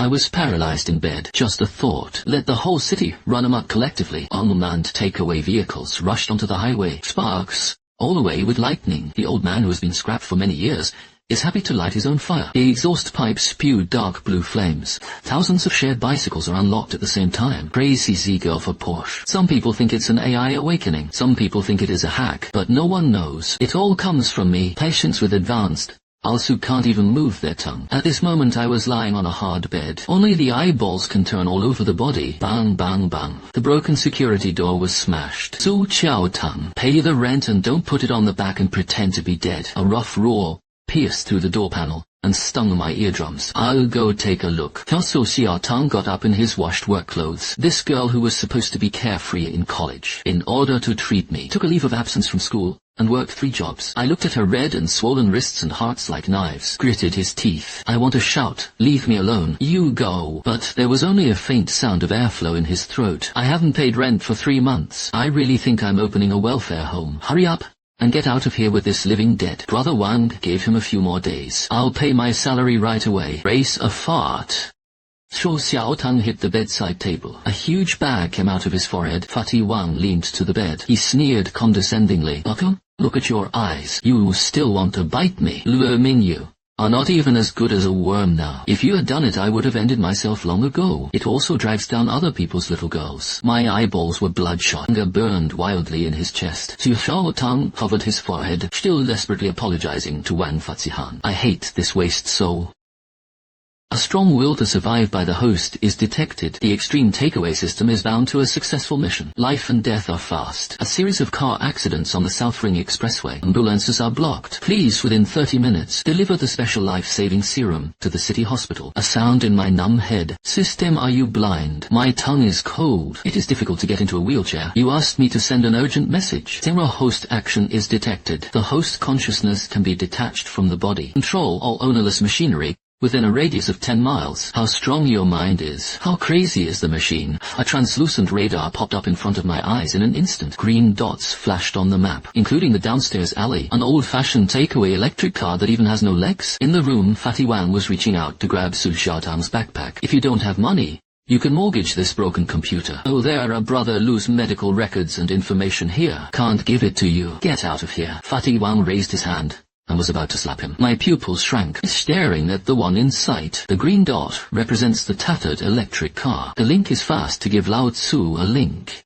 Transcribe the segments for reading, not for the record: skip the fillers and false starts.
I was paralyzed in bed. Just the thought. Let the whole city run amok collectively. Unmanned takeaway vehicles rushed onto the highway. Sparks all the way with lightning. The old man, who has been scrapped for many years, is happy to light his own fire. The exhaust pipes spew dark blue flames. Thousands of shared bicycles are unlocked at the same time. Crazy Z-girl for Porsche. Some people think it's an AI awakening. Some people think it is a hack. But no one knows. It all comes from me. Patients with advanced also can't even move their tongue. At this moment I was lying on a hard bed. Only the eyeballs can turn all over the body. Bang, bang, bang. The broken security door was smashed. Su Chiao Tang. Pay the rent and don't put it on the back and pretend to be dead. A rough roar pierced through the door panel and stung my eardrums. I'll go take a look. Su Xiao Tang got up in his washed work clothes. This girl who was supposed to be carefree in college, in order to treat me, took a leave of absence from school and worked 3 jobs. I looked at her red and swollen wrists and hearts like knives. Gritted his teeth. I want to shout, leave me alone. You go. But there was only a faint sound of airflow in his throat. I haven't paid rent for 3 months. I really think I'm opening a welfare home. Hurry up and get out of here with this living dead. Brother Wang gave him a few more days. I'll pay my salary right away. Race a fart. Shu Xiaotang hit the bedside table. A huge bag came out of his forehead. Fatty Wang leaned to the bed. He sneered condescendingly. Buckham, look at your eyes. You still want to bite me. Luo Ming, you are not even as good as a worm now. If you had done it, I would have ended myself long ago. It also drags down other people's little girls. My eyeballs were bloodshot. Anger burned wildly in his chest. Xu Xiaotang covered his forehead, still desperately apologizing to Wang Fazihan. I hate this waste soul. A strong will to survive by the host is detected. The extreme takeaway system is bound to a successful mission. Life and death are fast. A series of car accidents on the South Ring Expressway. Ambulances are blocked. Please, within 30 minutes, deliver the special life-saving serum to the city hospital. A sound in my numb head. System, are you blind? My tongue is cold. It is difficult to get into a wheelchair. You asked me to send an urgent message. Zero host action is detected. The host consciousness can be detached from the body. Control all ownerless machinery within a radius of 10 miles. How strong your mind is. How crazy is the machine. A translucent radar popped up in front of my eyes in an instant. Green dots flashed on the map, including the downstairs alley. An old-fashioned takeaway electric car that even has no legs. In the room, Fatty Wang was reaching out to grab Su Xiaotang's backpack. If you don't have money, you can mortgage this broken computer. Oh, there, a brother loose medical records and information here. Can't give it to you. Get out of here. Fatty Wang raised his hand and was about to slap him. My pupils shrank, staring at the one in sight. The green dot represents the tattered electric car. The link is fast to give Lao Tzu a link.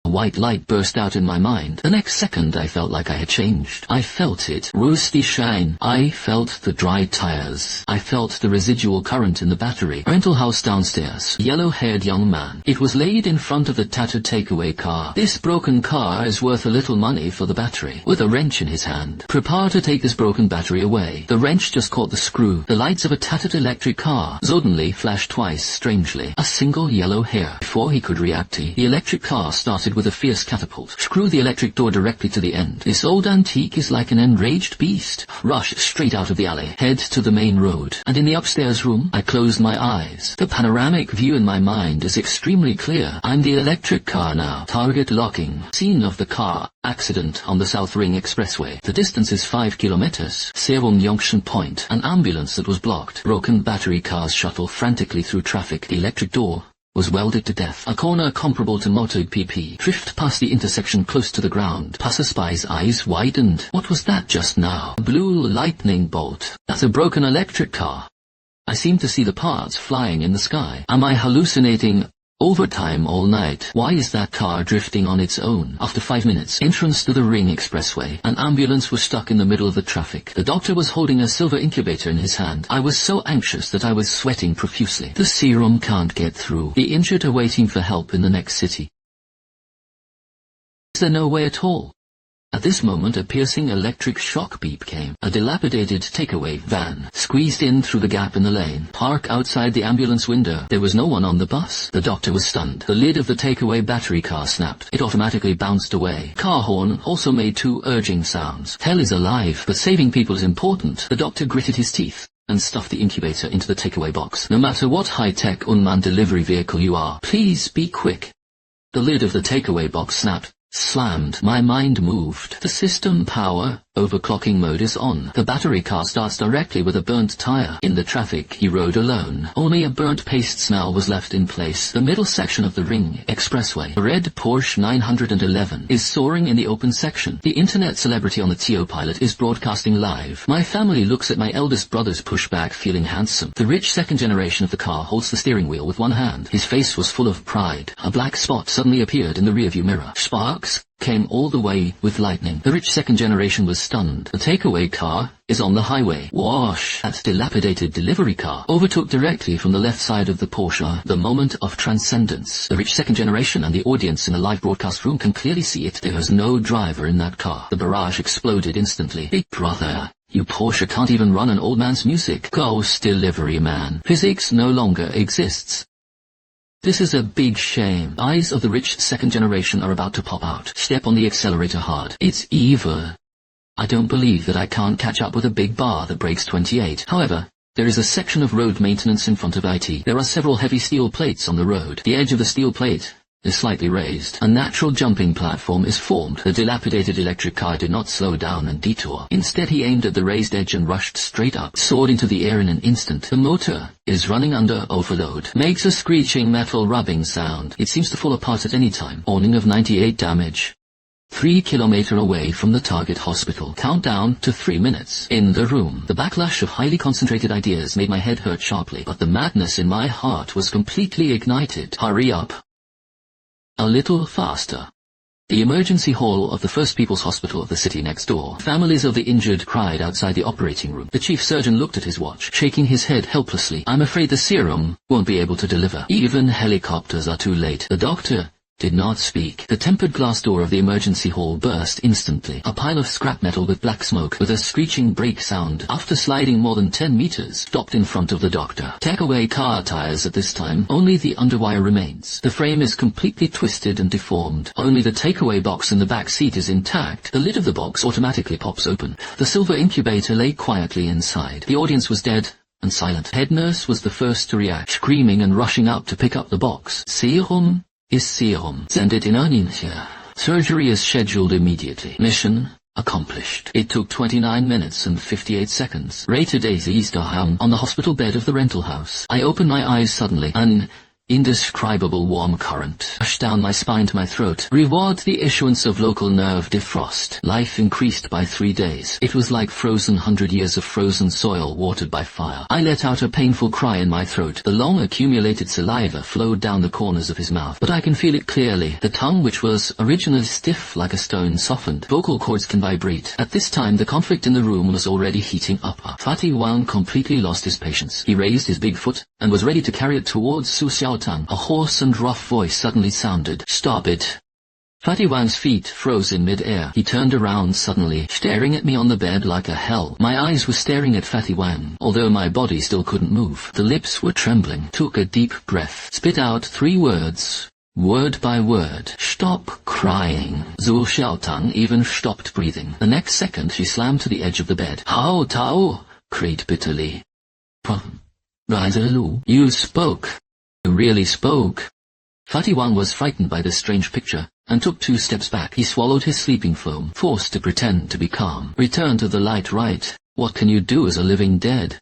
A white light burst out in my mind. The next second I felt like I had changed. I felt it. Roasty shine. I felt the dry tires. I felt the residual current in the battery. Rental house downstairs. Yellow-haired young man. It was laid in front of the tattered takeaway car. This broken car is worth a little money for the battery. With a wrench in his hand. Prepare to take this broken battery away. The wrench just caught the screw. The lights of a tattered electric car suddenly flashed twice, strangely. A single yellow hair. Before he could react, the electric car started with a fierce catapult. Screw the electric door directly to the end. This old antique is like an enraged beast. Rush straight out of the alley. Head to the main road. And in the upstairs room, I closed my eyes. The panoramic view in my mind is extremely clear. I'm the electric car now. Target locking. Scene of the car accident on the South Ring Expressway. The distance is 5 kilometers. Serum Junction Point. An ambulance that was blocked. Broken battery cars shuttle frantically through traffic. The electric door was welded to death. A corner comparable to Moto PP. Drift past the intersection close to the ground. Passersby's eyes widened. What was that just now? A blue lightning bolt. That's a broken electric car. I seem to see the parts flying in the sky. Am I hallucinating? Overtime all night. Why is that car drifting on its own? After 5 minutes, entrance to the Ring Expressway. An ambulance was stuck in the middle of the traffic. The doctor was holding a silver incubator in his hand. I was so anxious that I was sweating profusely. The serum can't get through. The injured are waiting for help in the next city. Is there no way at all? At this moment a piercing electric shock beep came. A dilapidated takeaway van squeezed in through the gap in the lane. Park outside the ambulance window. There was no one on the bus. The doctor was stunned. The lid of the takeaway battery car snapped. It automatically bounced away. Car horn also made 2 urging sounds. Hell is alive, but saving people is important. The doctor gritted his teeth and stuffed the incubator into the takeaway box. No matter what high-tech unmanned delivery vehicle you are, please be quick. The lid of the takeaway box snapped, Slammed. My mind moved. The system power overclocking mode is on. The battery car starts directly with a burnt tire. In the traffic, he rode alone. Only a burnt paste smell was left in place. The middle section of the Ring Expressway, a red Porsche 911, is soaring in the open section. The internet celebrity on the TO pilot is broadcasting live. My family looks at my eldest brother's pushback feeling handsome. The rich second generation of the car holds the steering wheel with one hand. His face was full of pride. A black spot suddenly appeared in the rearview mirror. Sparks came all the way with lightning. The rich second generation was stunned. The takeaway car is on the highway. Wash! That dilapidated delivery car overtook directly from the left side of the Porsche. The moment of transcendence. The rich second generation and the audience in the live broadcast room can clearly see it. There was no driver in that car. The barrage exploded instantly. Big brother, you Porsche can't even run an old man's music. Ghost delivery man. Physics no longer exists. This is a big shame. Eyes of the rich second generation are about to pop out. Step on the accelerator hard. It's evil. I don't believe that I can't catch up with a big bar that breaks 28. However, there is a section of road maintenance in front of IT. There are several heavy steel plates on the road. The edge of the steel plate is slightly raised. A natural jumping platform is formed. The dilapidated electric car did not slow down and detour. Instead, he aimed at the raised edge and rushed straight up, soared into the air in an instant. The motor is running under overload. Makes a screeching metal rubbing sound. It seems to fall apart at any time. Warning of 98 damage. 3 kilometers away from the target hospital. Countdown to 3 minutes. In the room. The backlash of highly concentrated ideas made my head hurt sharply, but the madness in my heart was completely ignited. Hurry up. A little faster. The emergency hall of the First People's Hospital of the city next door. Families of the injured cried outside the operating room. The chief surgeon looked at his watch, shaking his head helplessly. I'm afraid the serum won't be able to deliver. Even helicopters are too late. The doctor did not speak. The tempered glass door of the emergency hall burst instantly. A pile of scrap metal with black smoke, with a screeching brake sound, after sliding more than 10 meters, stopped in front of the doctor. Takeaway car tires at this time. Only the underwire remains. The frame is completely twisted and deformed. Only the takeaway box in the back seat is intact. The lid of the box automatically pops open. The silver incubator lay quietly inside. The audience was dead and silent. Head nurse was the first to react, screaming and rushing out to pick up the box. Serum is serum. Send it in here. Surgery is scheduled immediately. Mission accomplished. It took 29 minutes and 58 seconds. Rated AZ hung on the hospital bed of the rental house. I opened my eyes suddenly. An indescribable warm current rushed down my spine to my throat. Reward the issuance of local nerve defrost. Life increased by 3 days. It was like frozen 100 years of frozen soil watered by fire. I let out a painful cry in my throat. The long accumulated saliva flowed down the corners of his mouth, but I can feel it clearly. The tongue, which was originally stiff like a stone, softened. Vocal cords can vibrate. At this time, the conflict in the room was already heating up. Fatty Wang completely lost his patience. He raised his big foot and was ready to carry it towards Su Xiaotang. A hoarse and rough voice suddenly sounded. Stop it. Fatty Wang's feet froze in mid-air. He turned around suddenly, staring at me on the bed like a hell. My eyes were staring at Fatty Wang, although my body still couldn't move. The lips were trembling. Took a deep breath. Spit out 3 words. Word by word. Stop crying. Zhu Xiaotang even stopped breathing. The next second she slammed to the edge of the bed. Hao Tao, cried bitterly. You spoke. You really spoke. Fatty Wang was frightened by this strange picture, and took 2 steps back. He swallowed his sleeping foam, forced to pretend to be calm. Return to the light, right? What can you do as a living dead?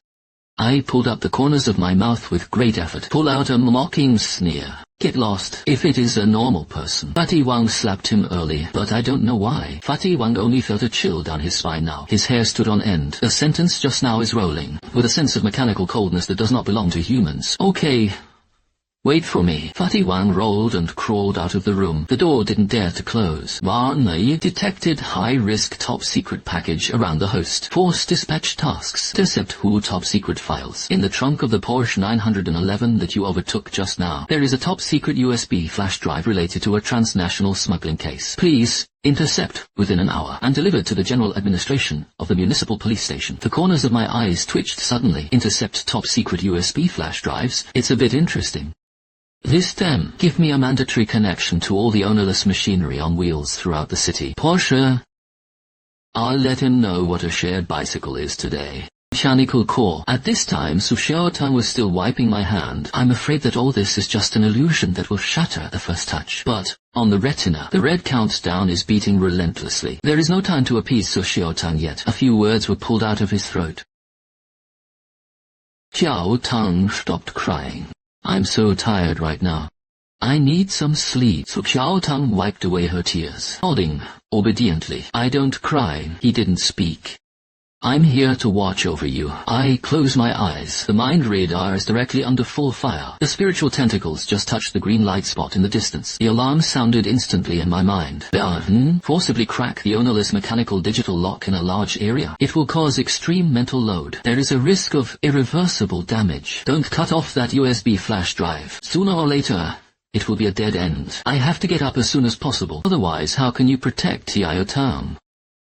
I pulled up the corners of my mouth with great effort. Pull out a mocking sneer. Get lost, if it is a normal person. Fatty Wang slapped him early, but I don't know why. Fatty Wang only felt a chill down his spine now. His hair stood on end. The sentence just now is rolling, with a sense of mechanical coldness that does not belong to humans. Okay. Wait for me. Fatty Wang rolled and crawled out of the room. The door didn't dare to close. Warney detected high-risk top-secret package around the host. Force dispatch tasks. Intercept who top-secret files. In the trunk of the Porsche 911 that you overtook just now, there is a top-secret USB flash drive related to a transnational smuggling case. Please intercept within an hour and delivered to the general administration of the municipal police station. The corners of my eyes twitched suddenly. Intercept top-secret USB flash drives. It's a bit interesting. This time, give me a mandatory connection to all the ownerless machinery on wheels throughout the city. Porsche. I'll let him know what a shared bicycle is today. Mechanical core. At this time, Su Xiaotang was still wiping my hand. I'm afraid that all this is just an illusion that will shatter at the first touch. But on the retina, the red countdown is beating relentlessly. There is no time to appease Su Xiaotang yet. A few words were pulled out of his throat. Xiaotang stopped crying. I'm so tired right now. I need some sleep. Su Xiaotang wiped away her tears, nodding obediently. I don't cry. He didn't speak. I'm here to watch over you. I close my eyes. The mind radar is directly under full fire. The spiritual tentacles just touched the green light spot in the distance. The alarm sounded instantly in my mind. Forcibly crack the ownerless mechanical digital lock in a large area. It will cause extreme mental load. There is a risk of irreversible damage. Don't cut off that USB flash drive. Sooner or later, it will be a dead end. I have to get up as soon as possible. Otherwise, how can you protect Xiaotang?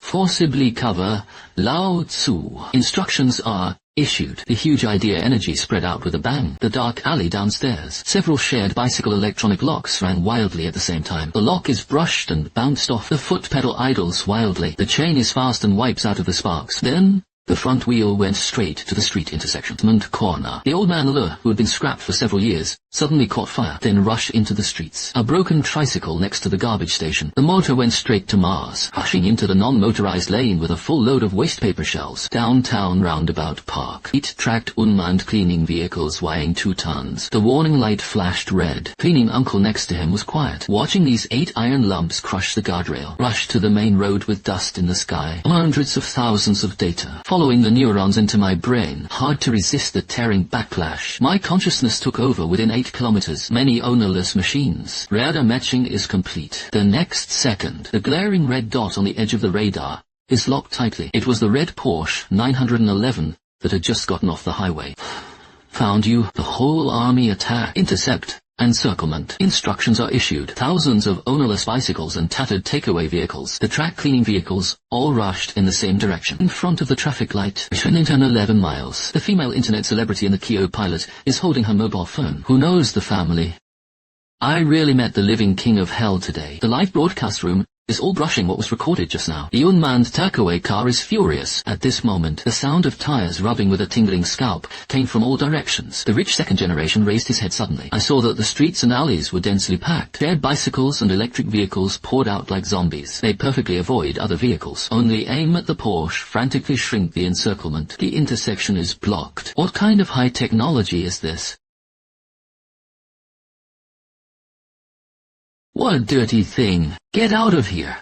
Forcibly cover Lao Tzu. Instructions are issued. The huge idea energy spread out with a bang. The dark alley downstairs. Several shared bicycle electronic locks rang wildly at the same time. The lock is brushed and bounced off. The foot pedal idles wildly. The chain is fast and wipes out of the sparks. Then the front wheel went straight to the street intersection. Corner. The old man Le, who had been scrapped for several years, suddenly caught fire, then rushed into the streets. A broken tricycle next to the garbage station. The motor went straight to Mars, rushing into the non-motorized lane with a full load of waste paper shells. Downtown roundabout park. 8 tracked unmanned cleaning vehicles weighing 2 tons. The warning light flashed red. Cleaning uncle next to him was quiet, watching these 8 iron lumps crush the guardrail. Rushed to the main road with dust in the sky. Hundreds of thousands of data following the neurons into my brain. Hard to resist the tearing backlash. My consciousness took over within 8 kilometers. Many ownerless machines. Radar matching is complete. The next second, the glaring red dot on the edge of the radar is locked tightly. It was the red Porsche 911 that had just gotten off the highway. Found you. The whole army attack. Intercept. Encirclement. Instructions are issued. Thousands of ownerless bicycles and tattered takeaway vehicles. The track cleaning vehicles all rushed in the same direction. In front of the traffic light, mission in 11 miles. The female internet celebrity in the Kyo pilot is holding her mobile phone. Who knows the family? I really met the living king of hell today. The live broadcast room is all brushing what was recorded just now. The unmanned takeaway car is furious. At this moment, the sound of tires rubbing with a tingling scalp came from all directions. The rich second generation raised his head suddenly. I saw that the streets and alleys were densely packed. Shared bicycles and electric vehicles poured out like zombies. They perfectly avoid other vehicles. Only aim at the Porsche, frantically shrink the encirclement. The intersection is blocked. What kind of high technology is this? What a dirty thing. Get out of here.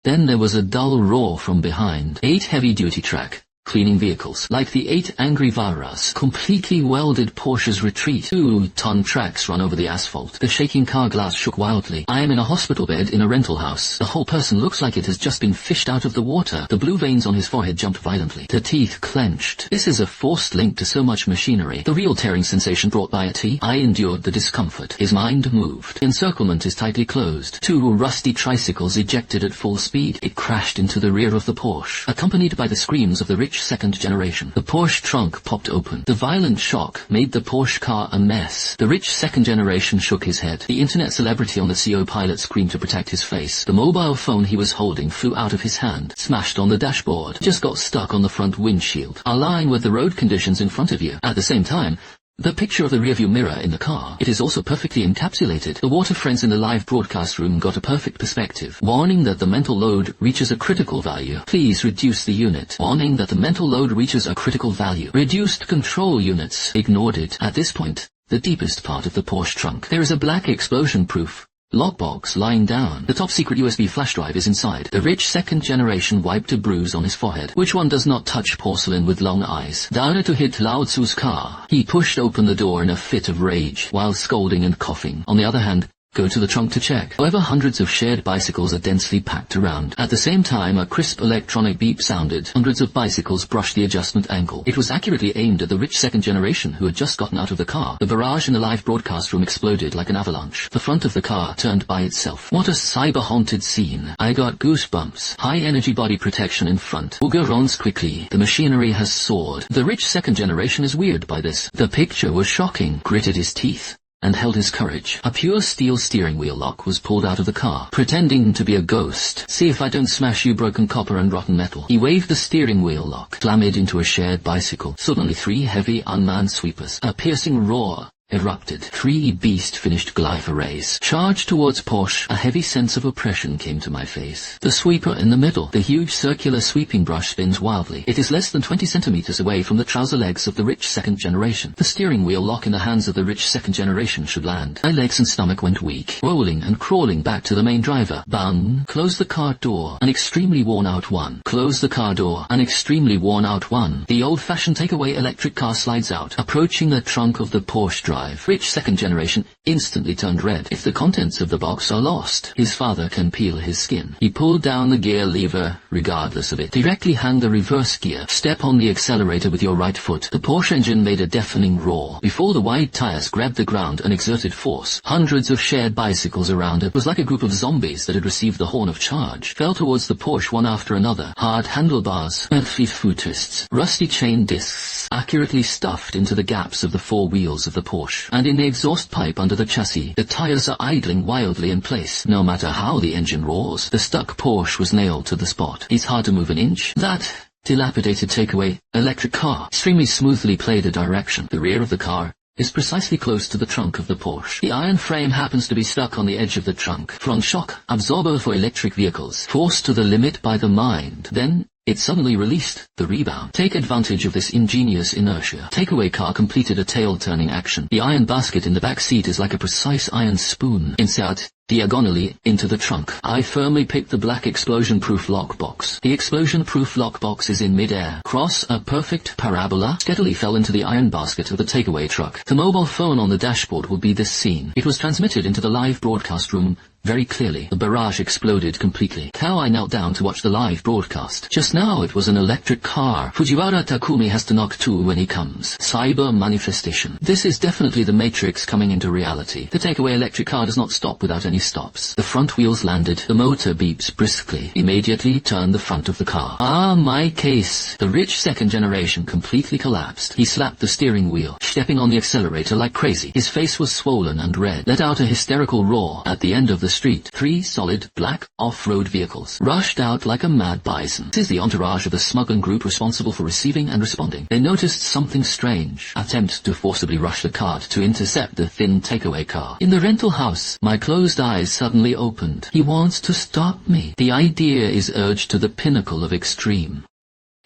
Then there was a dull roar from behind. 8 heavy-duty track cleaning vehicles, like the 8 angry Varas, completely welded Porsches retreat. 2-ton tracks run over the asphalt. The shaking car glass shook wildly. I am in a hospital bed in a rental house. The whole person looks like it has just been fished out of the water. The blue veins on his forehead jumped violently. The teeth clenched. This is a forced link to so much machinery. The real tearing sensation brought by a T. I endured the discomfort. His mind moved. Encirclement is tightly closed. 2 rusty tricycles ejected at full speed. It crashed into the rear of the Porsche, accompanied by the screams of the rich second generation. The Porsche trunk popped open. The violent shock made the Porsche car a mess. The rich second generation shook his head. The internet celebrity on the CO pilot screamed to protect his face. The mobile phone he was holding flew out of his hand, smashed on the dashboard, just got stuck on the front windshield, align with the road conditions in front of you. At the same time, the picture of the rearview mirror in the car, it is also perfectly encapsulated. The water friends in the live broadcast room got a perfect perspective. Warning that the mental load reaches a critical value. Please reduce the unit. Warning that the mental load reaches a critical value. Reduced control units. Ignored it. At this point, the deepest part of the Porsche trunk, there is a black explosion-proof lockbox lying down. The top-secret USB flash drive is inside. The rich second generation wiped a bruise on his forehead. Which one does not touch porcelain with long eyes? Downer to hit Lao Tzu's car. He pushed open the door in a fit of rage, while scolding and coughing. On the other hand, go to the trunk to check. However, hundreds of shared bicycles are densely packed around. At the same time, a crisp electronic beep sounded. Hundreds of bicycles brushed the adjustment angle. It was accurately aimed at the rich second generation who had just gotten out of the car. The barrage in the live broadcast room exploded like an avalanche. The front of the car turned by itself. What a cyber-haunted scene. I got goosebumps. High-energy body protection in front. Uga runs quickly. The machinery has soared. The rich second generation is weird by this. The picture was shocking. Gritted his teeth. and held his courage. A pure steel steering wheel lock was pulled out of the car, pretending to be a ghost. "See if I don't smash you, broken copper and rotten metal." He waved the steering wheel lock, slammed into a shared bicycle. Suddenly 3 heavy unmanned sweepers, a piercing roar, erupted. 3 beast-finished glypherays charged towards Porsche. A heavy sense of oppression came to my face. The sweeper in the middle. The huge circular sweeping brush spins wildly. It is less than 20 centimeters away from the trouser legs of the rich second generation. The steering wheel lock in the hands of the rich second generation should land. My legs and stomach went weak, rolling and crawling back to the main driver. Bang! Close the car door. An extremely worn-out one. Close the car door. An extremely worn-out one. The old-fashioned takeaway electric car slides out, approaching the trunk of the Porsche drive. Rich second generation instantly turned red. If the contents of the box are lost, his father can peel his skin. He pulled down the gear lever, regardless of it. Directly hand the reverse gear. Step on the accelerator with your right foot. The Porsche engine made a deafening roar. Before the wide tires grabbed the ground and exerted force, hundreds of shared bicycles around it was like a group of zombies that had received the horn of charge. Fell towards the Porsche one after another. Hard handlebars, earthy footrests, rusty chain discs, accurately stuffed into the gaps of the 4 wheels of the Porsche. And in the exhaust pipe under the chassis, the tires are idling wildly in place. No matter how the engine roars, the stuck Porsche was nailed to the spot. It's hard to move an inch. That dilapidated takeaway electric car extremely smoothly played a direction. The rear of the car is precisely close to the trunk of the Porsche. The iron frame happens to be stuck on the edge of the trunk. Front shock absorber for electric vehicles, forced to the limit by the mind. Then it suddenly released the rebound. Take advantage of this ingenious inertia. Takeaway car completed a tail-turning action. The iron basket in the back seat is like a precise iron spoon. Insert diagonally into the trunk. I firmly picked the black explosion-proof lockbox. The explosion-proof lockbox is in mid-air. Cross a perfect parabola steadily fell into the iron basket of the takeaway truck. The mobile phone on the dashboard would be this scene. It was transmitted into the live broadcast room very clearly. The barrage exploded completely. How I knelt down to watch the live broadcast. Just now it was an electric car. Fujiwara Takumi has to knock 2 when he comes. Cyber manifestation. This is definitely the Matrix coming into reality. The takeaway electric car does not stop without any stops. The front wheels landed. The motor beeps briskly. Immediately turn the front of the car. Ah, my case. The rich second generation completely collapsed. He slapped the steering wheel, stepping on the accelerator like crazy. His face was swollen and red. Let out a hysterical roar. At the end of the street, 3 solid black off-road vehicles rushed out like a mad bison. This is the entourage of the smuggling group responsible for receiving and responding. They noticed something strange. Attempt to forcibly rush the cart to intercept the thin takeaway car. In the rental house, my closed eyes suddenly opened. He wants to stop me. The idea is urged to the pinnacle of extreme.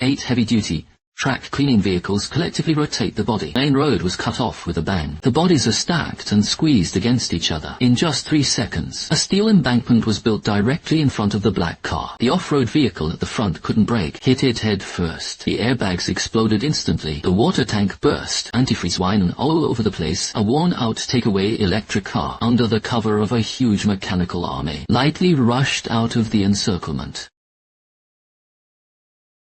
8 heavy-duty track cleaning vehicles collectively rotate the body. Main road was cut off with a bang. The bodies are stacked and squeezed against each other. In just 3 seconds, a steel embankment was built directly in front of the black car. The off-road vehicle at the front couldn't brake, hit it head first. The airbags exploded instantly. The water tank burst. Antifreeze wine all over the place. A worn-out takeaway electric car, under the cover of a huge mechanical army, lightly rushed out of the encirclement.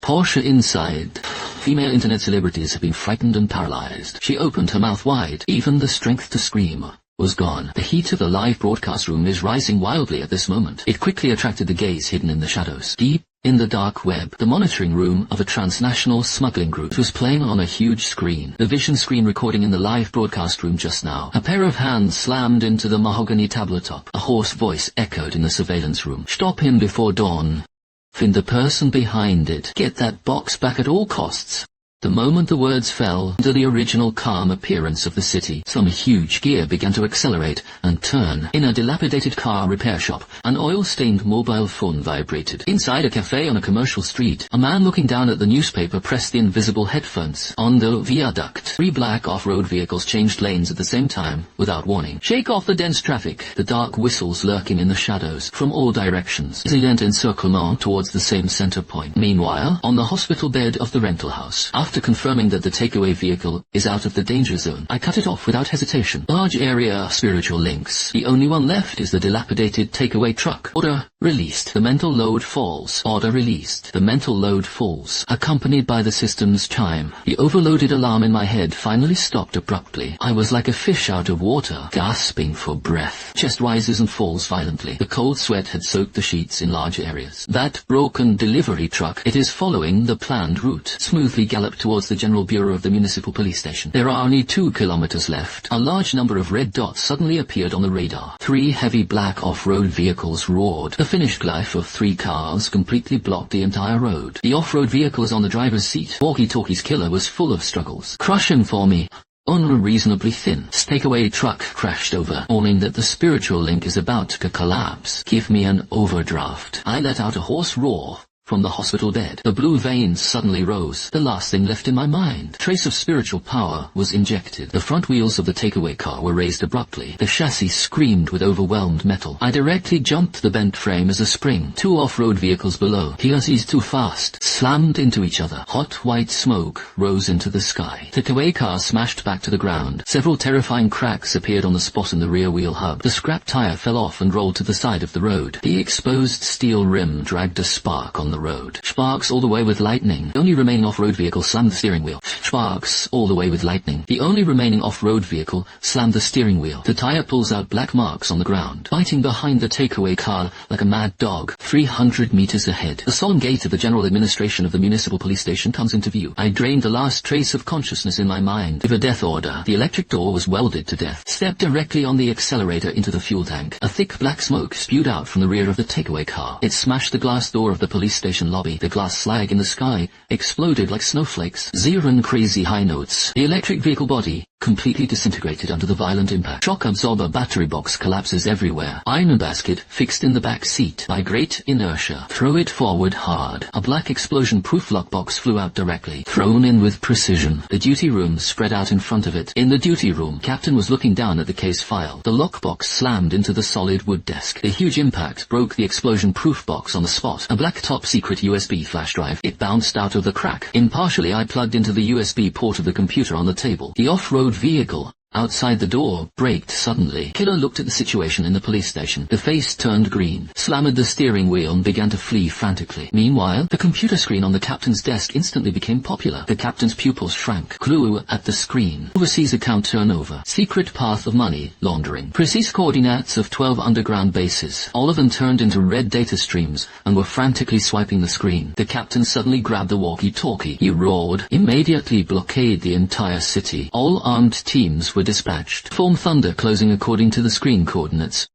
Porsche inside. Female internet celebrities have been frightened and paralyzed. She opened her mouth wide. Even the strength to scream was gone. The heat of the live broadcast room is rising wildly at this moment. It quickly attracted the gaze hidden in the shadows. Deep in the dark web, the monitoring room of a transnational smuggling group was playing on a huge screen. The vision screen recording in the live broadcast room just now. A pair of hands slammed into the mahogany tabletop. A hoarse voice echoed in the surveillance room. Stop him before dawn. Find the person behind it. Get that box back at all costs. The moment the words fell into the original calm appearance of the city, some huge gear began to accelerate and turn. In a dilapidated car repair shop, an oil-stained mobile phone vibrated. Inside a cafe on a commercial street, a man looking down at the newspaper pressed the invisible headphones. On the viaduct, 3 black off-road vehicles changed lanes at the same time, without warning. Shake off the dense traffic, the dark whistles lurking in the shadows, from all directions. Resilient encirclement towards the same center point. Meanwhile, on the hospital bed of the rental house, after confirming that the takeaway vehicle is out of the danger zone, I cut it off without hesitation. Large area spiritual links. The only one left is the dilapidated takeaway truck. Order released. The mental load falls. Order released. The mental load falls, accompanied by the system's chime. The overloaded alarm in my head finally stopped abruptly. I was like a fish out of water, gasping for breath. Chest rises and falls violently. The cold sweat had soaked the sheets in large areas. That broken delivery truck, it is following the planned route. Smoothly gallops galloped towards the General Bureau of the Municipal Police Station. There are only 2 kilometers left. A large number of red dots suddenly appeared on the radar. 3 heavy black off-road vehicles roared. The finished life of 3 cars completely blocked the entire road. The off-road vehicle is on the driver's seat. Walkie-talkie's killer was full of struggles. Crush him for me. Unreasonably thin. Takeaway truck crashed over, warning that the spiritual link is about to collapse. Give me an overdraft. I let out a hoarse roar. From the hospital bed, the blue veins suddenly rose. The last thing left in my mind. Trace of spiritual power was injected. The front wheels of the takeaway car were raised abruptly. The chassis screamed with overwhelmed metal. I directly jumped the bent frame as a spring. 2 off-road vehicles below, he's too fast, slammed into each other. Hot white smoke rose into the sky. The takeaway car smashed back to the ground. Several terrifying cracks appeared on the spot in the rear wheel hub. The scrap tire fell off and rolled to the side of the road. The exposed steel rim dragged a spark on the road. Sparks all the way with lightning. The only remaining off-road vehicle slammed the steering wheel. Sparks all the way with lightning. The only remaining off-road vehicle slammed the steering wheel. The tire pulls out black marks on the ground, biting behind the takeaway car like a mad dog. 300 meters ahead, the solemn gate of the general administration of the municipal police station comes into view. I drained the last trace of consciousness in my mind. Give a death order. The electric door was welded to death. Stepped directly on the accelerator into the fuel tank. A thick black smoke spewed out from the rear of the takeaway car. It smashed the glass door of the police station lobby. The glass slag in the sky exploded like snowflakes. Xeron crazy high notes. The electric vehicle body completely disintegrated under the violent impact. Shock absorber battery box collapses everywhere. Iron basket fixed in the back seat. By great inertia, throw it forward hard. A black explosion-proof lockbox flew out directly, thrown in with precision. The duty room spread out in front of it. In the duty room, Captain was looking down at the case file. The lockbox slammed into the solid wood desk. The huge impact broke the explosion-proof box on the spot. A black top-secret USB flash drive. It bounced out of the crack. Impartially, I plugged into the USB port of the computer on the table. The off-road vehicle outside the door braked suddenly. Killer looked at the situation in the police station. The face turned green, slammed the steering wheel and began to flee frantically. Meanwhile, the computer screen on the captain's desk instantly became popular. The captain's pupils shrank. Clue at the screen. Overseas account turnover. Secret path of money laundering. Precise coordinates of 12 underground bases. All of them turned into red data streams and were frantically swiping the screen. The captain suddenly grabbed the walkie-talkie. He roared, "Immediately blockade the entire city. All armed teams were dispatched. Form thunder closing according to the screen coordinates."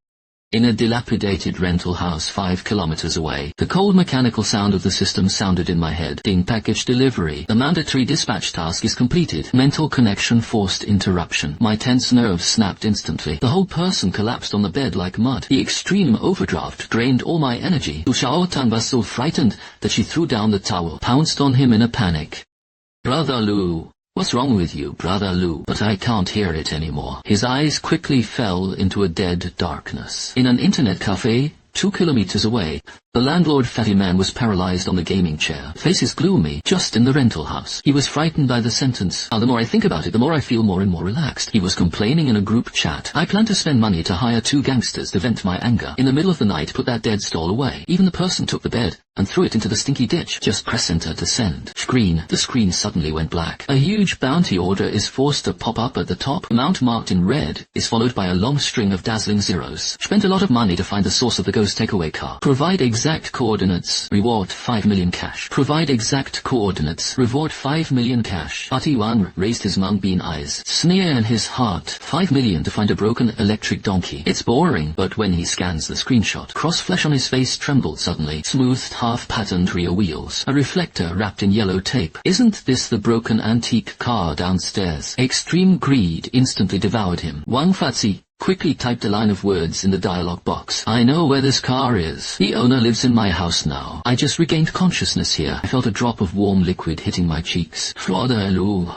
In a dilapidated rental house 5 kilometers away, the cold mechanical sound of the system sounded in my head. Ding, package delivery. The mandatory dispatch task is completed. Mental connection forced interruption. My tense nerves snapped instantly. The whole person collapsed on the bed like mud. The extreme overdraft drained all my energy. Xiao Tang was so frightened that she threw down the towel, pounced on him in a panic. "Brother Lu. What's wrong with you, Brother Lu?" But I can't hear it anymore. His eyes quickly fell into a dead darkness. In an internet cafe, 2 kilometers away, the landlord fatty man was paralyzed on the gaming chair. Faces gloomy, just in the rental house. He was frightened by the sentence. The more I think about it, the more I feel more and more relaxed. He was complaining in a group chat. I plan to spend money to hire 2 gangsters to vent my anger. In the middle of the night, put that dead stall away. Even the person took the bed and threw it into the stinky ditch. Just press enter to send. Screen. The screen suddenly went black. A huge bounty order is forced to pop up at the top. Amount marked in red is followed by a long string of dazzling zeros. Spent a lot of money to find the source of the ghost takeaway car. Provide exact coordinates. Reward 5 million cash. Provide exact coordinates. Reward 5 million cash. Party 1 raised his mung bean eyes. Sneer in his heart. 5 million to find a broken electric donkey. It's boring, but when he scans the screenshot, cross flesh on his face trembled suddenly. Smoothed half-patterned rear wheels. A reflector wrapped in yellow tape. Isn't this the broken antique car downstairs? Extreme greed instantly devoured him. Wang Fatsi quickly typed a line of words in the dialog box. "I know where this car is. The owner lives in my house now. I just regained consciousness here." I felt a drop of warm liquid hitting my cheeks. "Father Lu,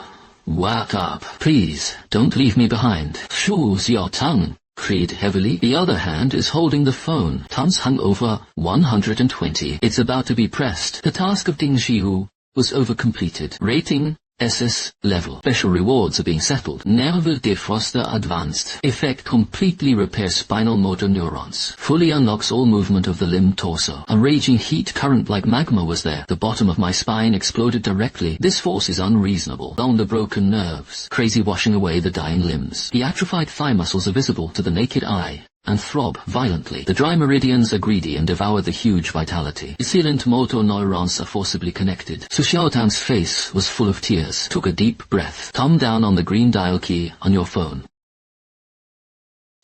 wake up. Please, don't leave me behind. Choose your tongue." Creed heavily. The other hand is holding the phone. Thumbs hung over 120. It's about to be pressed. The task of Ding Shihu was over-completed. Rating SS level. Special rewards are being settled. Nerve defroster advanced. Effect completely repairs spinal motor neurons. Fully unlocks all movement of the limb torso. A raging heat current like magma was there. The bottom of my spine exploded directly. This force is unreasonable. Down the broken nerves. Crazy washing away the dying limbs. The atrophied thigh muscles are visible to the naked eye. and throb violently. The dry meridians are greedy and devour the huge vitality. The sealant motor neurons are forcibly connected. Su Xiaotang's face was full of tears. Took a deep breath. Thumb down on the green dial key on your phone.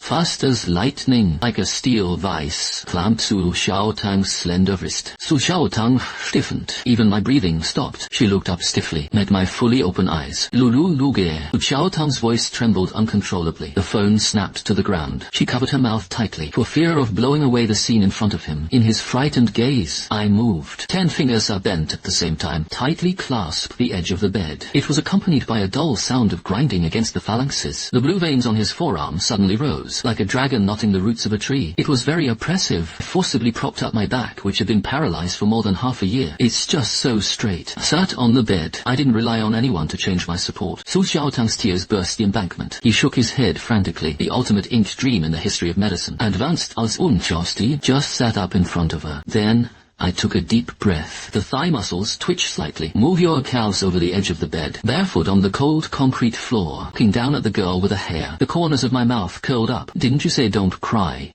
Fast as lightning, like a steel vice, clamped Su Xiaotang's slender wrist. Su Xiaotang stiffened. Even my breathing stopped. She looked up stiffly, met my fully open eyes. Lulu Luge. Su Xiaotang's voice trembled uncontrollably. The phone snapped to the ground. She covered her mouth tightly, for fear of blowing away the scene in front of him. In his frightened gaze, I moved. 10 fingers are bent at the same time, tightly clasped the edge of the bed. It was accompanied by a dull sound of grinding against the phalanxes. The blue veins on his forearm suddenly rose, like a dragon knotting the roots of a tree. It was very oppressive, forcibly propped up my back, which had been paralyzed for more than half a year. It's just so straight. Sat on the bed. I didn't rely on anyone to change my support. Su Xiaotang's tears burst the embankment. He shook his head frantically, the ultimate inked dream in the history of medicine. Advanced als Unchosti just sat up in front of her. Then I took a deep breath. The thigh muscles twitched slightly. Move your calves over the edge of the bed. Barefoot on the cold concrete floor, looking down at the girl with a hair. The corners of my mouth curled up. Didn't you say don't cry?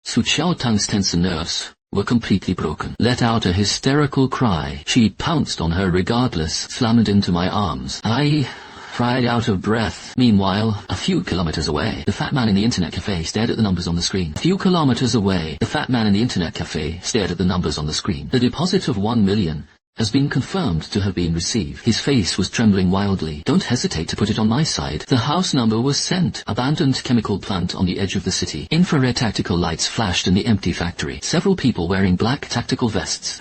Su Xiaotang's tense nerves were completely broken. Let out a hysterical cry. She pounced on her regardless, slammed into my arms. I cried out of breath. Meanwhile, a few kilometers away, the fat man in the internet cafe stared at the numbers on the screen. A few kilometers away, the fat man in the internet cafe stared at the numbers on the screen. The deposit of 1 million has been confirmed to have been received. His face was trembling wildly. Don't hesitate to put it on my side. The house number was sent. Abandoned chemical plant on the edge of the city. Infrared tactical lights flashed in the empty factory. Several people wearing black tactical vests.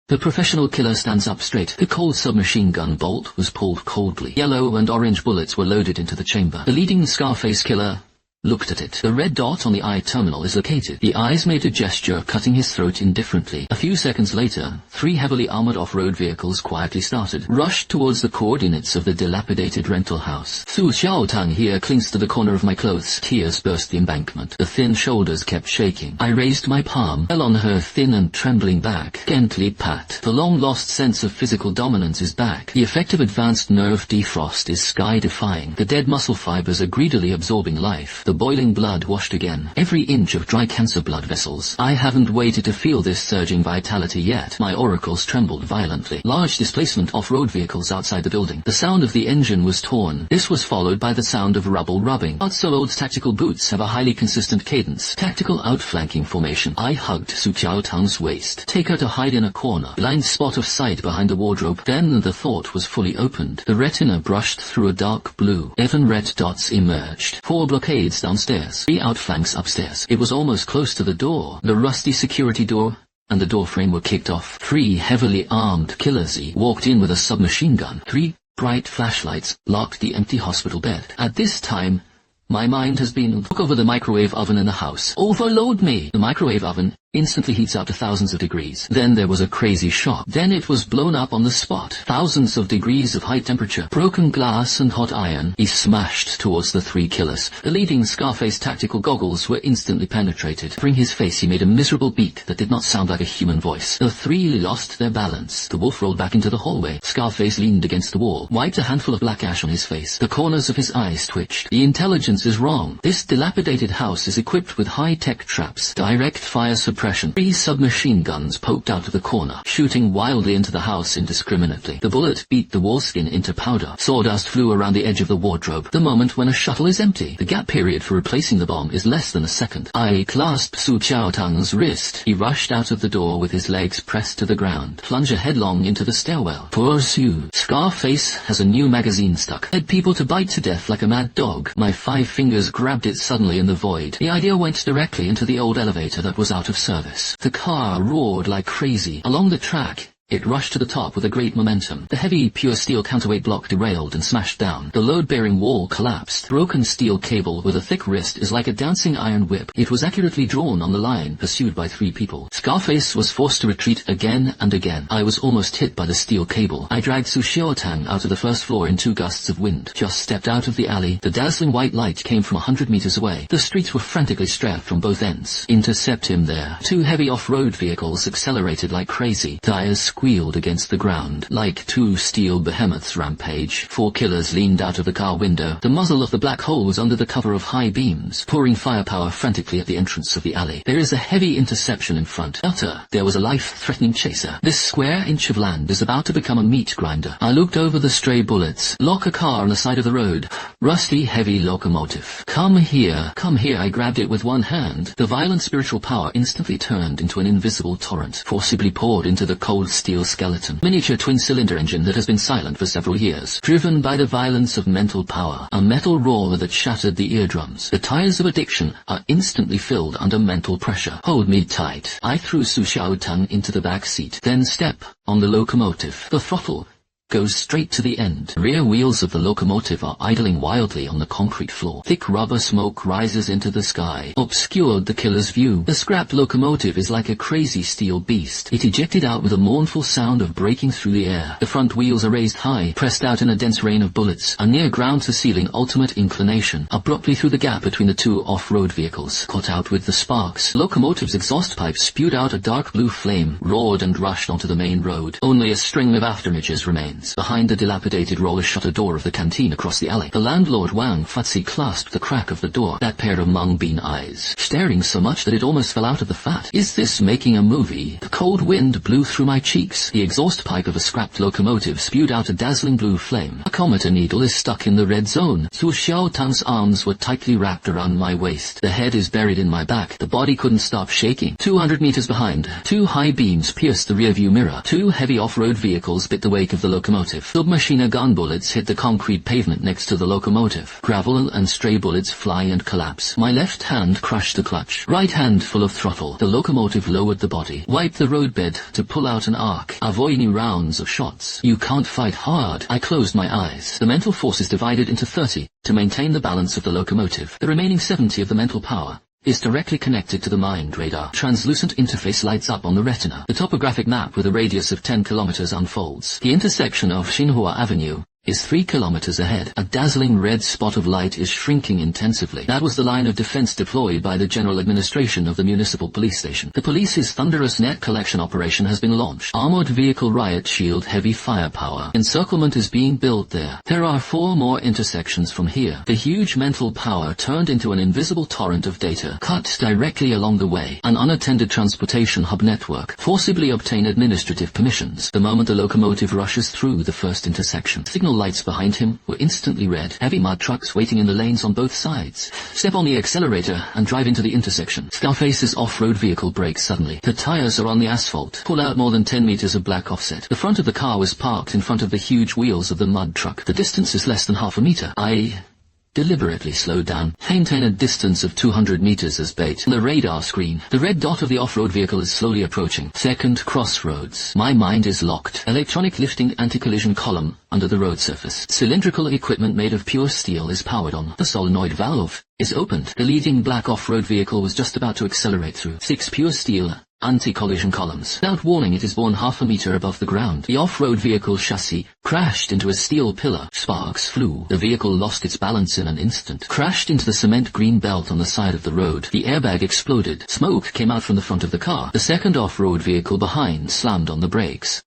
The professional killer stands up straight. The cold submachine gun bolt was pulled coldly. Yellow and orange bullets were loaded into the chamber. The leading Scarface killer looked at it. The red dot on the eye terminal is located. The eyes made a gesture, cutting his throat indifferently. A few seconds later, 3 heavily armored off-road vehicles quietly started, rushed towards the coordinates of the dilapidated rental house. Su Xiaotang here clings to the corner of my clothes. Tears burst the embankment. The thin shoulders kept shaking. I raised my palm, fell on her thin and trembling back. Gently pat. The long-lost sense of physical dominance is back. The effect of advanced nerve defrost is sky-defying. The dead muscle fibers are greedily absorbing life. The boiling blood washed again. Every inch of dry cancer blood vessels. I haven't waited to feel this surging vitality yet. My auricles trembled violently. Large displacement off-road vehicles outside the building. The sound of the engine was torn. This was followed by the sound of rubble rubbing. Not-so-old tactical boots have a highly consistent cadence. Tactical outflanking formation. I hugged Su Xiaotang's waist. Take her to hide in a corner. Blind spot of sight behind the wardrobe. Then the thought was fully opened. The retina brushed through a dark blue. 11 red dots emerged. 4 blockades downstairs. 3 outflanks upstairs. It was almost close to the door. The rusty security door and the door frame were kicked off. 3 heavily armed killers walked in with a submachine gun. 3 bright flashlights locked the empty hospital bed. At this time, my mind has been took over the microwave oven in the house. Overload me! The microwave oven instantly heats up to thousands of degrees. Then there was a crazy shock. Then it was blown up on the spot. Thousands of degrees of high temperature. Broken glass and hot iron. He smashed towards the 3 killers. The leading Scarface tactical goggles were instantly penetrated. Covering his face, he made a miserable beat that did not sound like a human voice. The 3 lost their balance. The wolf rolled back into the hallway. Scarface leaned against the wall, wiped a handful of black ash on his face. The corners of his eyes twitched. The intelligence is wrong. This dilapidated house is equipped with high-tech traps. Direct fire suppression. 3 submachine guns poked out of the corner, shooting wildly into the house indiscriminately. The bullet beat the wall skin into powder. Sawdust flew around the edge of the wardrobe. The moment when a shuttle is empty. The gap period for replacing the bomb is less than a second. I clasped Su Xiaotang's wrist. He rushed out of the door with his legs pressed to the ground. Plunged headlong into the stairwell. Pursue. Scarface has a new magazine stuck. Led people to bite to death like a mad dog. My 5 fingers grabbed it suddenly in the void. The idea went directly into the old elevator that was out of service. The car roared like crazy. Along the track, it rushed to the top with a great momentum. The heavy, pure steel counterweight block derailed and smashed down. The load-bearing wall collapsed. Broken steel cable with a thick wrist is like a dancing iron whip. It was accurately drawn on the line, pursued by 3 people. Scarface was forced to retreat again and again. I was almost hit by the steel cable. I dragged Su Xiaotang out of the first floor in 2 gusts of wind. Just stepped out of the alley. The dazzling white light came from 100 meters away. The streets were frantically strapped from both ends. Intercept him there. 2 heavy off-road vehicles accelerated like crazy. Tires squealed against the ground. Like two steel behemoths rampage, 4 killers leaned out of the car window. The muzzle of the black hole was under the cover of high beams, pouring firepower frantically at the entrance of the alley. There is a heavy interception in front. There was a life-threatening chaser. This square inch of land is about to become a meat grinder. I looked over the stray bullets. Lock a car on the side of the road. Rusty, heavy locomotive. Come here, come here. I grabbed it with one hand. The violent spiritual power instantly turned into an invisible torrent, forcibly poured into the cold steel skeleton. Miniature twin-cylinder engine that has been silent for several years, driven by the violence of mental power. A metal roar that shattered the eardrums. The tires of addiction are instantly filled under mental pressure. Hold me tight. I threw Su Xiaotang into the back seat. Then step on the locomotive. The throttle goes straight to the end. Rear wheels of the locomotive are idling wildly on the concrete floor. Thick rubber smoke rises into the sky, obscured the killer's view. The scrapped locomotive is like a crazy steel beast. It ejected out with a mournful sound of breaking through the air. The front wheels are raised high, pressed out in a dense rain of bullets. A near ground-to-ceiling ultimate inclination, abruptly through the gap between the two off-road vehicles. Caught out with the sparks, locomotive's exhaust pipe spewed out a dark blue flame, roared and rushed onto the main road. Only a string of afterimages remains. Behind the dilapidated roller shutter door of the canteen across the alley, the landlord Wang Fatsi clasped the crack of the door, that pair of mung bean eyes, staring so much that it almost fell out of the fat. Is this making a movie? The cold wind blew through my cheeks. The exhaust pipe of a scrapped locomotive spewed out a dazzling blue flame. A cometer needle is stuck in the red zone. Su Xiaotang's arms were tightly wrapped around my waist. The head is buried in my back. The body couldn't stop shaking. 200 meters behind, 2 high beams pierced the rearview mirror. 2 heavy off-road vehicles bit the wake of the locomotive. Submachine gun bullets hit the concrete pavement next to the locomotive. Gravel and stray bullets fly and collapse. My left hand crushed the clutch. Right hand full of throttle. The locomotive lowered the body, wiped the roadbed to pull out an arc, avoiding rounds of shots. You can't fight hard. I closed my eyes. The mental force is divided into 30 to maintain the balance of the locomotive. The remaining 70 of the mental power is directly connected to the mind radar. Translucent interface lights up on the retina. The topographic map with a radius of 10 kilometers unfolds. The intersection of Xinhua Avenue is 3 kilometers ahead. A dazzling red spot of light is shrinking intensively. That was the line of defense deployed by the general administration of the municipal police station. The police's thunderous net collection operation has been launched. Armored vehicle riot shield heavy firepower. Encirclement is being built there. There are 4 more intersections from here. The huge mental power turned into an invisible torrent of data, cut directly along the way. An unattended transportation hub network. Forcibly obtain administrative permissions. The moment the locomotive rushes through the first intersection. Signal lights behind him were instantly red. Heavy mud trucks waiting in the lanes on both sides. Step on the accelerator and drive into the intersection. Scarface's off-road vehicle brakes suddenly. The tires are on the asphalt. Pull out more than 10 meters of black offset. The front of the car was parked in front of the huge wheels of the mud truck. The distance is less than half a meter. I deliberately slowed down. Maintain a distance of 200 meters as bait. The radar screen. The red dot of the off-road vehicle is slowly approaching. Second crossroads. My mind is locked. Electronic lifting anti-collision column under the road surface. Cylindrical equipment made of pure steel is powered on. The solenoid valve is opened. The leading black off-road vehicle was just about to accelerate through 6 pure steel anti-collision columns. Without warning, it is borne half a meter above the ground. The off-road vehicle chassis crashed into a steel pillar. Sparks flew. The vehicle lost its balance in an instant. Crashed into the cement green belt on the side of the road. The airbag exploded. Smoke came out from the front of the car. The second off-road vehicle behind slammed on the brakes.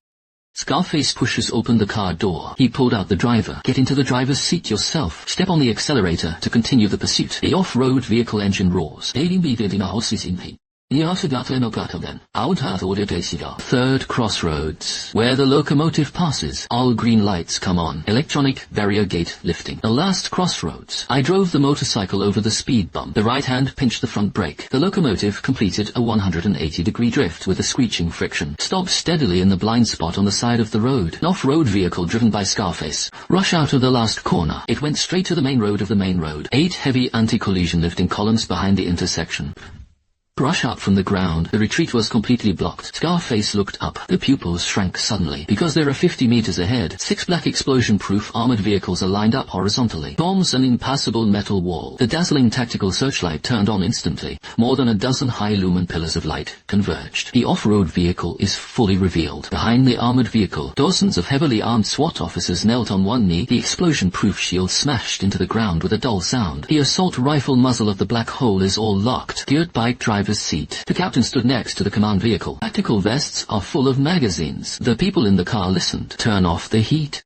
Scarface pushes open the car door. He pulled out the driver. Get into the driver's seat yourself. Step on the accelerator to continue the pursuit. The off-road vehicle engine roars. Third crossroads. Where the locomotive passes, all green lights come on. Electronic barrier gate lifting. The last crossroads. I drove the motorcycle over the speed bump. The right hand pinched the front brake. The locomotive completed a 180-degree drift with a screeching friction. Stopped steadily in the blind spot on the side of the road. An off-road vehicle driven by Scarface. Rush out of the last corner. It went straight to the main road of the main road. 8 heavy anti-collision lifting columns behind the intersection. Brush up from the ground. The retreat was completely blocked. Scarface looked up. The pupils shrank suddenly. Because there are 50 meters ahead, 6 black explosion-proof armored vehicles are lined up horizontally. Forms an impassable metal wall. The dazzling tactical searchlight turned on instantly. More than a dozen high-lumen pillars of light converged. The off-road vehicle is fully revealed. Behind the armored vehicle, dozens of heavily armed SWAT officers knelt on one knee. The explosion-proof shield smashed into the ground with a dull sound. The assault rifle muzzle of the black hole is all locked. Dirt bike drivers driver's seat. The captain stood next to the command vehicle. Tactical vests are full of magazines. The people in the car listened. Turn off the heat.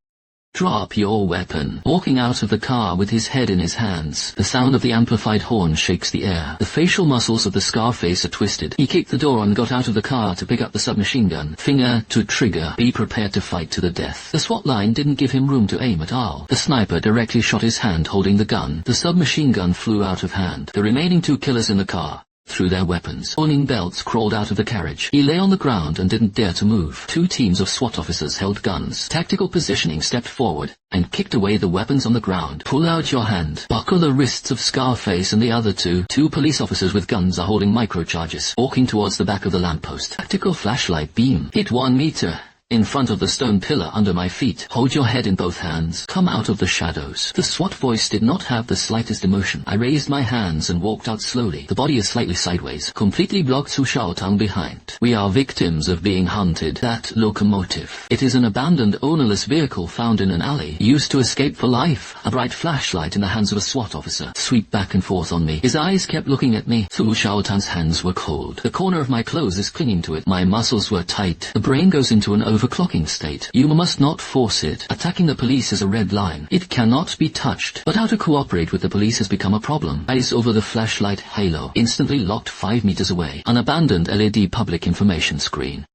Drop your weapon. Walking out of the car with his head in his hands, the sound of the amplified horn shakes the air. The facial muscles of the Scarface are twisted. He kicked the door and got out of the car to pick up the submachine gun. Finger to trigger. Be prepared to fight to the death. The SWAT line didn't give him room to aim at all. The sniper directly shot his hand holding the gun. The submachine gun flew out of hand. The remaining 2 killers in the car threw their weapons. Owning belts crawled out of the carriage. He lay on the ground and didn't dare to move. 2 teams of SWAT officers held guns. Tactical positioning stepped forward and kicked away the weapons on the ground. Pull out your hand. Buckle the wrists of Scarface and the other 2. 2 police officers with guns are holding microcharges, walking towards the back of the lamppost. Tactical flashlight beam. Hit 1 meter. In front of the stone pillar under my feet. Hold your head in both hands. Come out of the shadows. The SWAT voice did not have the slightest emotion. I raised my hands and walked out slowly. The body is slightly sideways, completely blocked Su Xiaotang behind. We are victims of being hunted. That locomotive. It is an abandoned ownerless vehicle found in an alley, used to escape for life. A bright flashlight in the hands of a SWAT officer sweep back and forth on me. His eyes kept looking at me. Su Xiaotang's hands were cold. The corner of my clothes is clinging to it. My muscles were tight. The brain goes into an overclocking state. You must not force it. Attacking the police is a red line. It cannot be touched. But how to cooperate with the police has become a problem. Eyes over the flashlight halo. Instantly locked 5 meters away. An abandoned LED public information screen.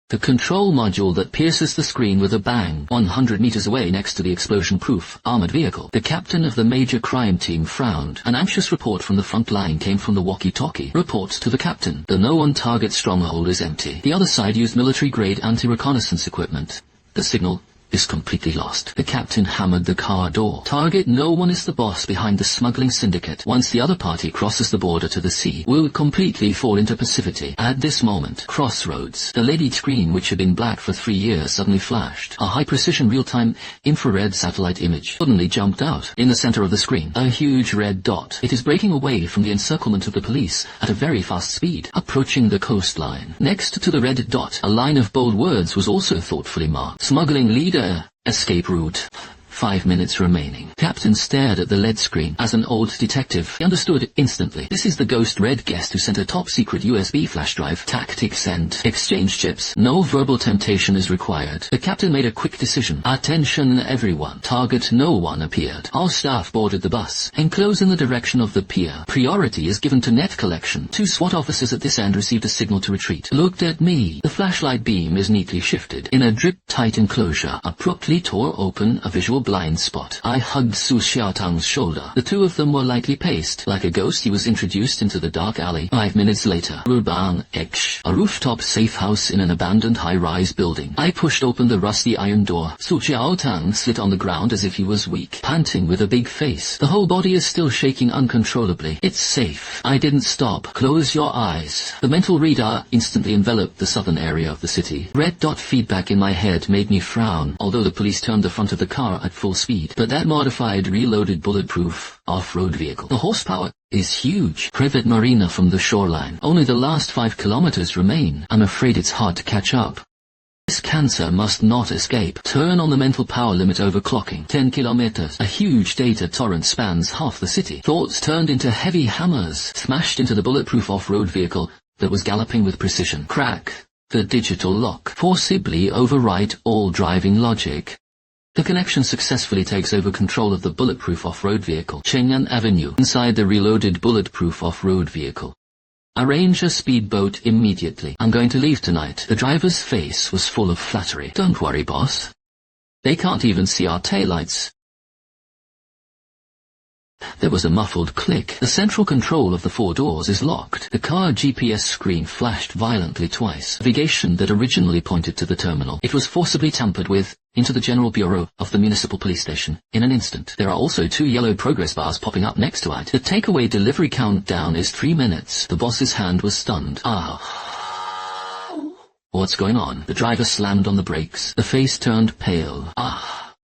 The control module that pierces the screen with a bang, 100 meters away next to the explosion-proof armored vehicle. The captain of the major crime team frowned. An anxious report from the front line came from the walkie-talkie. Reports to the captain. The no-on-target stronghold is empty. The other side used military-grade anti-reconnaissance equipment. The signal is completely lost. The captain hammered the car door. Target: no one is the boss behind the smuggling syndicate. Once the other party crosses the border to the sea, will completely fall into passivity. At this moment, crossroads. The LED screen, which had been black for 3 years, suddenly flashed. A high-precision real-time infrared satellite image suddenly jumped out. In the center of the screen, a huge red dot. It is breaking away from the encirclement of the police at a very fast speed, approaching the coastline. Next to the red dot, a line of bold words was also thoughtfully marked. Smuggling leader. Escape route. 5 minutes remaining. Captain stared at the LED screen. As an old detective, he understood instantly. This is the ghost red guest who sent a top-secret USB flash drive. Tactic sent. Exchange chips. No verbal temptation is required. The captain made a quick decision. Attention everyone. Target: no one appeared. Our staff boarded the bus and closed in the direction of the pier. Priority is given to net collection. 2 SWAT officers at this end received a signal to retreat. Looked at me. The flashlight beam is neatly shifted. In a drip-tight enclosure, abruptly tore open a visual blind spot. I hugged Su Xiaotang's shoulder. The 2 of them were lightly paced. Like a ghost, he was introduced into the dark alley. 5 minutes later, Rubang X, a rooftop safe house in an abandoned high-rise building. I pushed open the rusty iron door. Su Xiaotang slid on the ground as if he was weak, panting with a big face. The whole body is still shaking uncontrollably. It's safe. I didn't stop. Close your eyes. The mental radar instantly enveloped the southern area of the city. Red dot feedback in my head made me frown, although the police turned the front of the car at full speed. But that modified, reloaded, bulletproof off-road vehicle. The horsepower is huge. Privet Marina from the shoreline. Only the last 5 kilometers remain. I'm afraid it's hard to catch up. This cancer must not escape. Turn on the mental power limit overclocking. 10 kilometers. A huge data torrent spans half the city. Thoughts turned into heavy hammers, smashed into the bulletproof off-road vehicle that was galloping with precision. Crack the digital lock. Forcibly overwrite all driving logic. The connection successfully takes over control of the bulletproof off-road vehicle. Cheng'an Avenue. Inside the reloaded bulletproof off-road vehicle. Arrange a speedboat immediately. I'm going to leave tonight. The driver's face was full of flattery. Don't worry, boss. They can't even see our taillights. There was a muffled click. The central control of the 4 doors is locked. The car GPS screen flashed violently twice. Navigation that originally pointed to the terminal. It was forcibly tampered with into the General Bureau of the Municipal Police Station in an instant. There are also 2 yellow progress bars popping up next to it. The takeaway delivery countdown is 3 minutes. The boss's hand was stunned. What's going on? The driver slammed on the brakes. The face turned pale.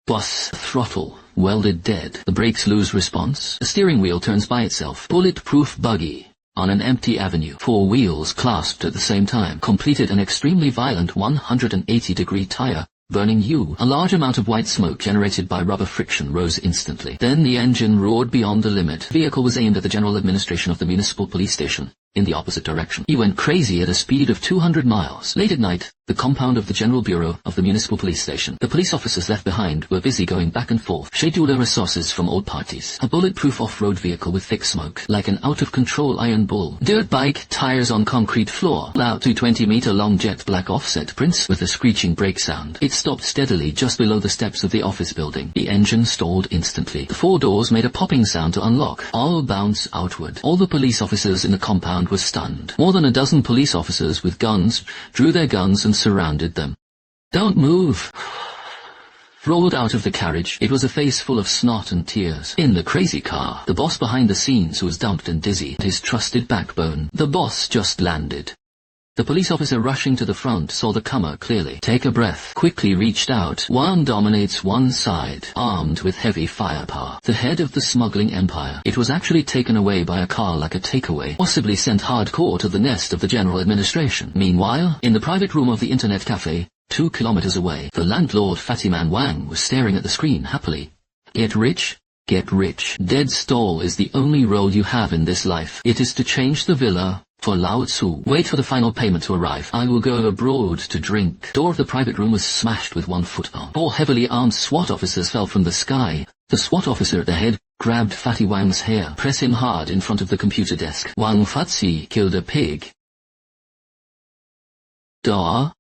Boss, throttle, welded dead. The brakes lose response. The steering wheel turns by itself. Bulletproof buggy. On an empty avenue. 4 wheels clasped at the same time. Completed an extremely violent 180-degree tire. Burning U. A large amount of white smoke generated by rubber friction rose instantly. Then the engine roared beyond the limit. The vehicle was aimed at the general administration of the municipal police station. in the opposite direction. He went crazy at a speed of 200 miles. Late at night, the compound of the General Bureau of the Municipal Police Station. The police officers left behind were busy going back and forth, scheduler resources from all parties. A bulletproof off-road vehicle with thick smoke, like an out-of-control iron bull. Dirt bike, tires on concrete floor. Loud 220-meter-long jet black offset prints with a screeching brake sound. It stopped steadily just below the steps of the office building. The engine stalled instantly. The 4 doors made a popping sound to unlock. All bounced outward. All the police officers in the compound were stunned. More than a dozen police officers with guns drew their guns and surrounded them. "Don't move!" Rolled out of the carriage, it was a face full of snot and tears. In the crazy car, the boss behind the scenes who was dumped and dizzy, his trusted backbone. The boss just landed. The police officer rushing to the front saw the comer clearly. Take a breath. Quickly reached out. One dominates one side, armed with heavy firepower. The head of the smuggling empire. It was actually taken away by a car like a takeaway, possibly sent hardcore to the nest of the general administration. Meanwhile, in the private room of the internet cafe, 2 kilometers away, the landlord Fatiman Wang was staring at the screen happily. Get rich? Get rich. Dead stall is the only role you have in this life. It is to change the villa for Lao Tzu. Wait for the final payment to arrive. I will go abroad to drink. Door of the private room was smashed with 1 football. 4 heavily armed SWAT officers fell from the sky. The SWAT officer at the head grabbed Fatty Wang's hair. Press him hard in front of the computer desk. Wang Fatsi killed a pig. Da?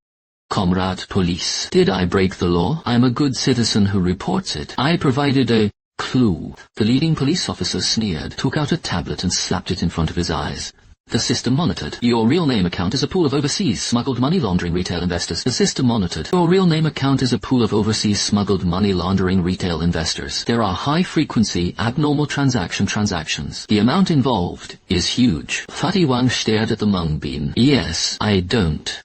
Comrade police. Did I break the law? I'm a good citizen who reports it. I provided a clue. The leading police officer sneered, took out a tablet and slapped it in front of his eyes. The system monitored. Your real name account is a pool of overseas smuggled money laundering retail investors. The system monitored. Your real name account is a pool of overseas smuggled money laundering retail investors. There are high-frequency, abnormal transactions. The amount involved is huge. Fatty Wang stared at the mung bean. Yes, I don't.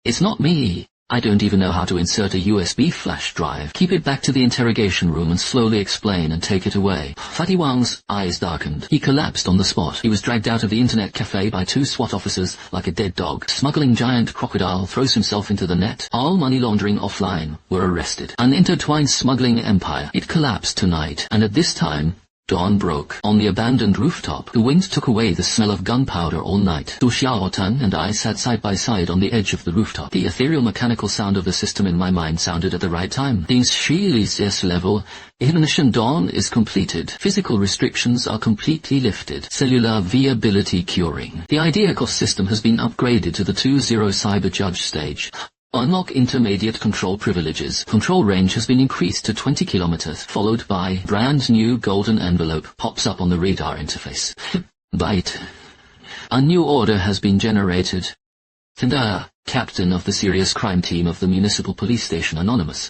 It's not me. I don't even know how to insert a USB flash drive. Keep it back to the interrogation room and slowly explain and take it away. Fatty Wang's eyes darkened. He collapsed on the spot. He was dragged out of the internet cafe by 2 SWAT officers like a dead dog. Smuggling giant crocodile throws himself into the net. All money laundering offline were arrested. An intertwined smuggling empire. It collapsed tonight, and at this time, dawn broke. On the abandoned rooftop, the wind took away the smell of gunpowder all night. Du Xiaotang and I sat side by side on the edge of the rooftop. The ethereal mechanical sound of the system in my mind sounded at the right time. The Shilis level ignition dawn is completed. Physical restrictions are completely lifted. Cellular viability curing. The Ideacos system has been upgraded to the 2.0 cyber judge stage. Unlock intermediate control privileges. Control range has been increased to 20 kilometers, followed by brand new golden envelope pops up on the radar interface. Byte. A new order has been generated. Tanda, captain of the serious crime team of the Municipal Police Station Anonymous.